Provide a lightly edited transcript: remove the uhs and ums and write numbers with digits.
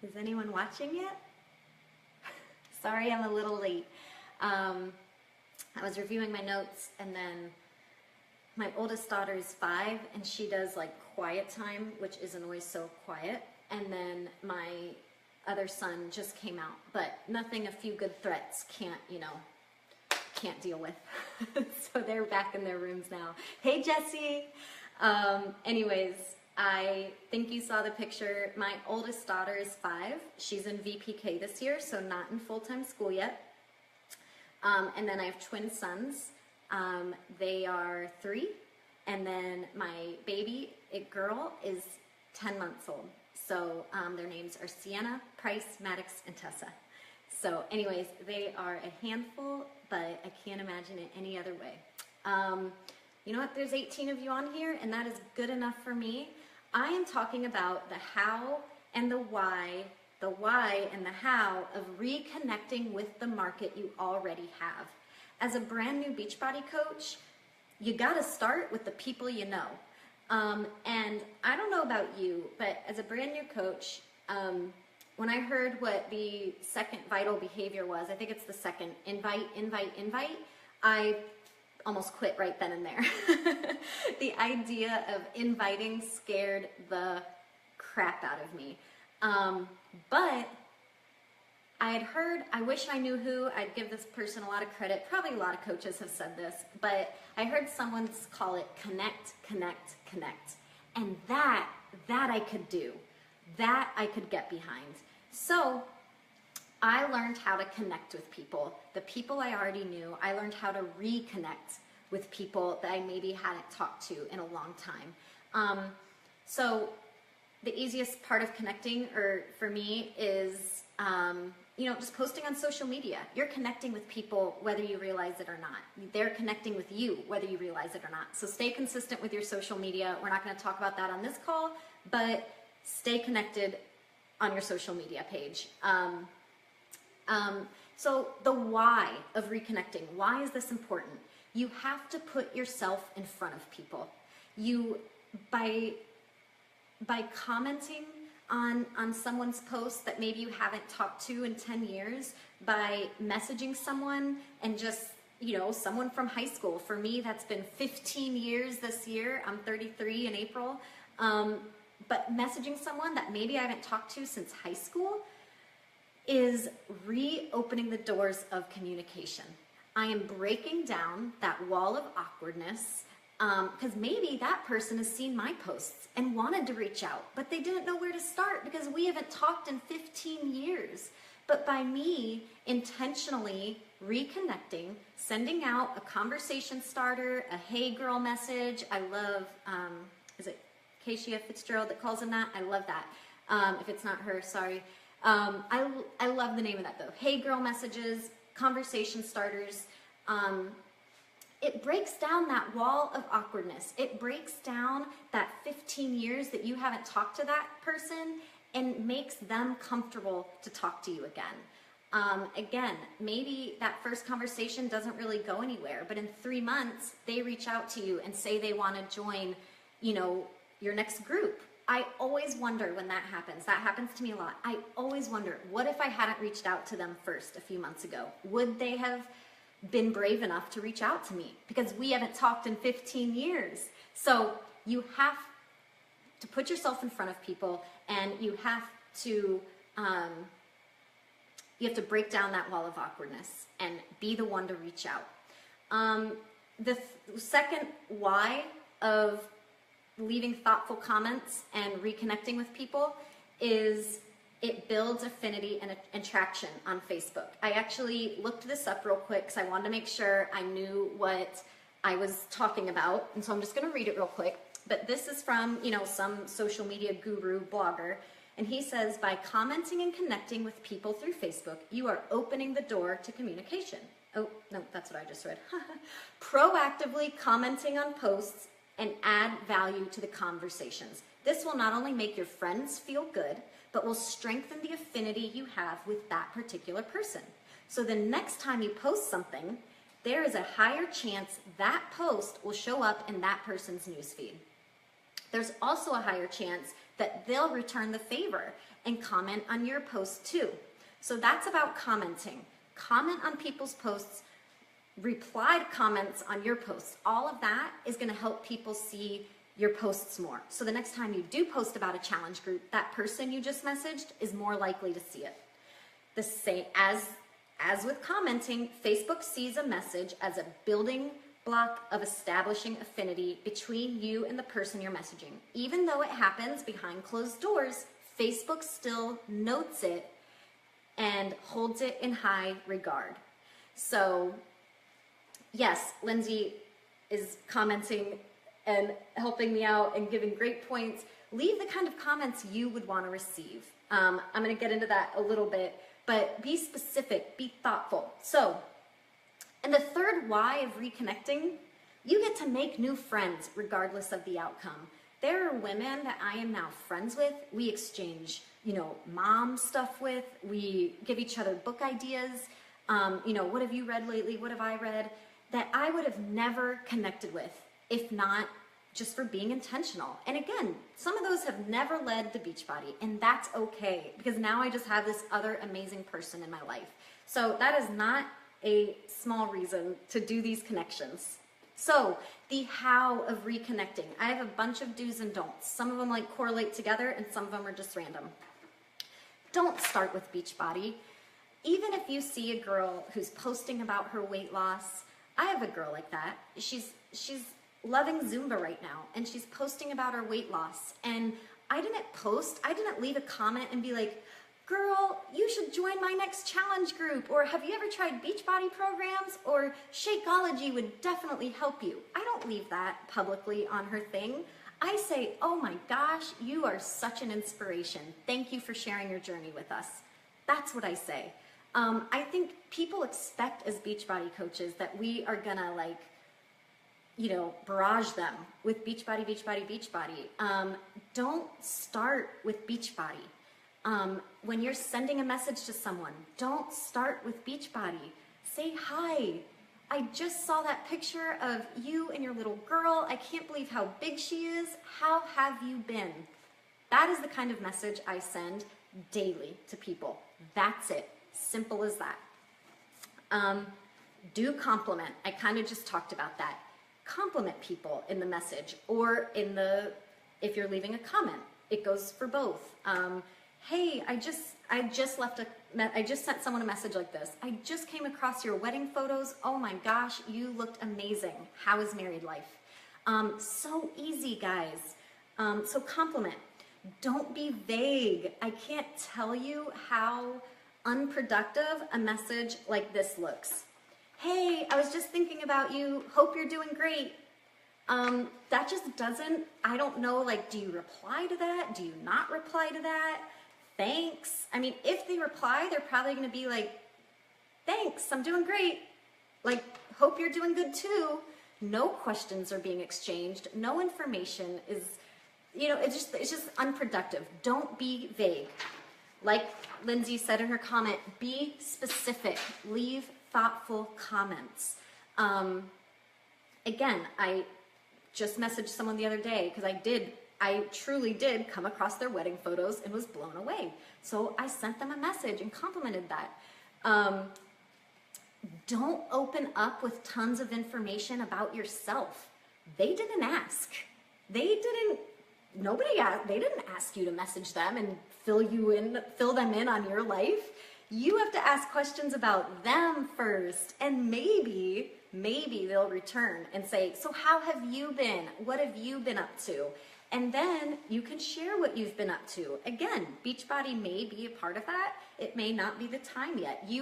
Is anyone watching yet? Sorry, I'm a little late. I was reviewing my notes, and then my oldest daughter is 5, and she does like quiet time, which isn't always so quiet. And then my other son just came out, but nothing a few good threats can't deal with. So they're back in their rooms now. Hey, Jessie. Anyways, I think you saw the picture. My oldest daughter is 5. She's in VPK this year, so not in full-time school yet. And then I have twin sons. They are 3. And then my baby, girl, is 10 months old. So their names are Sienna, Price, Maddox, and Tessa. So anyways, they are a handful, but I can't imagine it any other way. You know what? There's 18 of you on here, and that is good enough for me. I am talking about the how and the why and the how of reconnecting with the market you already have. As a brand new Beachbody coach, you gotta start with the people you know. And I don't know about you, but as a brand new coach, when I heard what the second vital behavior was, I think it's the second, invite, I almost quit right then and there. The idea of inviting scared the crap out of me. But I had heard, I wish I knew who, I'd give this person a lot of credit, probably a lot of coaches have said this, but I heard someone call it connect. And that I could do. That I could get behind. So I learned how to connect with people. The people I already knew, I learned how to reconnect with people that I maybe hadn't talked to in a long time. So the easiest part of connecting, or for me, is just posting on social media. You're connecting with people whether you realize it or not. They're connecting with you whether you realize it or not. So stay consistent with your social media. We're not going to talk about that on this call, but stay connected on your social media page. So the why of reconnecting. Why is this important? You have to put yourself in front of people. By commenting on someone's post that maybe you haven't talked to in 10 years, by messaging someone and just, someone from high school. For me, that's been 15 years this year. I'm 33 in April. But messaging someone that maybe I haven't talked to since high school is reopening the doors of communication. I am breaking down that wall of awkwardness, because maybe that person has seen my posts and wanted to reach out, but they didn't know where to start because we haven't talked in 15 years. But by me intentionally reconnecting, sending out a conversation starter, a hey girl message, I love, is it Keisha Fitzgerald that calls him that? I love that. If it's not her, sorry. I love the name of that though. Hey girl messages, conversation starters. It breaks down that wall of awkwardness. It breaks down that 15 years that you haven't talked to that person and makes them comfortable to talk to you again. Again, maybe that first conversation doesn't really go anywhere, but in 3 months, they reach out to you and say they want to join, your next group. I always wonder when that happens. That happens to me a lot. I always wonder, what if I hadn't reached out to them first a few months ago? Would they have been brave enough to reach out to me? Because we haven't talked in 15 years. So you have to put yourself in front of people, and you have to break down that wall of awkwardness and be the one to reach out. The second why of leaving thoughtful comments and reconnecting with people is it builds affinity and attraction on Facebook. I actually looked this up real quick because I wanted to make sure I knew what I was talking about, and so I'm just going to read it real quick. But this is from, some social media guru blogger, and he says, by commenting and connecting with people through Facebook, you are opening the door to communication. Oh, no, that's what I just read. Proactively commenting on posts and add value to the conversations. This will not only make your friends feel good, but will strengthen the affinity you have with that particular person. So the next time you post something, there is a higher chance that post will show up in that person's newsfeed. There's also a higher chance that they'll return the favor and comment on your post too. So that's about commenting. Comment on people's posts, reply to comments on your posts. All of that is going to help people see your posts more. So the next time you do post about a challenge group, that person you just messaged is more likely to see it. The same as with commenting, Facebook sees a message as a building block of establishing affinity between you and the person you're messaging. Even though it happens behind closed doors, Facebook still notes it and holds it in high regard. So yes, Lindsay is commenting and helping me out and giving great points. Leave the kind of comments you would want to receive. I'm going to get into that a little bit, but be specific, be thoughtful. So, and the third why of reconnecting, you get to make new friends regardless of the outcome. There are women that I am now friends with. We exchange, mom stuff with. We give each other book ideas. What have you read lately? What have I read? That I would have never connected with if not just for being intentional. And again, some of those have never led to Beachbody, and that's okay, because now I just have this other amazing person in my life. So that is not a small reason to do these connections. So the how of reconnecting. I have a bunch of do's and don'ts. Some of them correlate together and some of them are just random. Don't start with Beachbody. Even if you see a girl who's posting about her weight loss, I have a girl like that. She's loving Zumba right now, and she's posting about her weight loss. And I didn't leave a comment and be like, girl, you should join my next challenge group, or have you ever tried Beachbody programs, or Shakeology would definitely help you. I don't leave that publicly on her thing. I say, oh my gosh, you are such an inspiration. Thank you for sharing your journey with us. That's what I say. I think people expect as Beachbody coaches that we are gonna barrage them with Beachbody, Beachbody, Beachbody. Don't start with Beachbody. When you're sending a message to someone, don't start with Beachbody. Say hi. I just saw that picture of you and your little girl. I can't believe how big she is. How have you been? That is the kind of message I send daily to people. That's it. Simple as that. Do compliment. I kind of just talked about that. Compliment people in the message or if you're leaving a comment. It goes for both. Hey, I just sent someone a message like this. I just came across your wedding photos. Oh my gosh, you looked amazing. How is married life? So easy, guys. So compliment. Don't be vague. I can't tell you how unproductive a message like this looks. Hey, I was just thinking about you. Hope you're doing great. That just doesn't, I don't know, do you reply to that? Do you not reply to that? Thanks. I mean, if they reply, they're probably going to be like, thanks, I'm doing great. Hope you're doing good too. No questions are being exchanged. No information is, it's just unproductive. Don't be vague. Like Lindsay said in her comment, be specific. Leave thoughtful comments. Again, I just messaged someone the other day because I truly did come across their wedding photos and was blown away. So I sent them a message and complimented that. Don't open up with tons of information about yourself. They didn't ask. They didn't ask you to message them and fill them in on your life. You have to ask questions about them first, and maybe they'll return and say, so how have you been? What have you been up to? And then you can share what you've been up to. Again, Beachbody may be a part of that. It may not be the time yet. You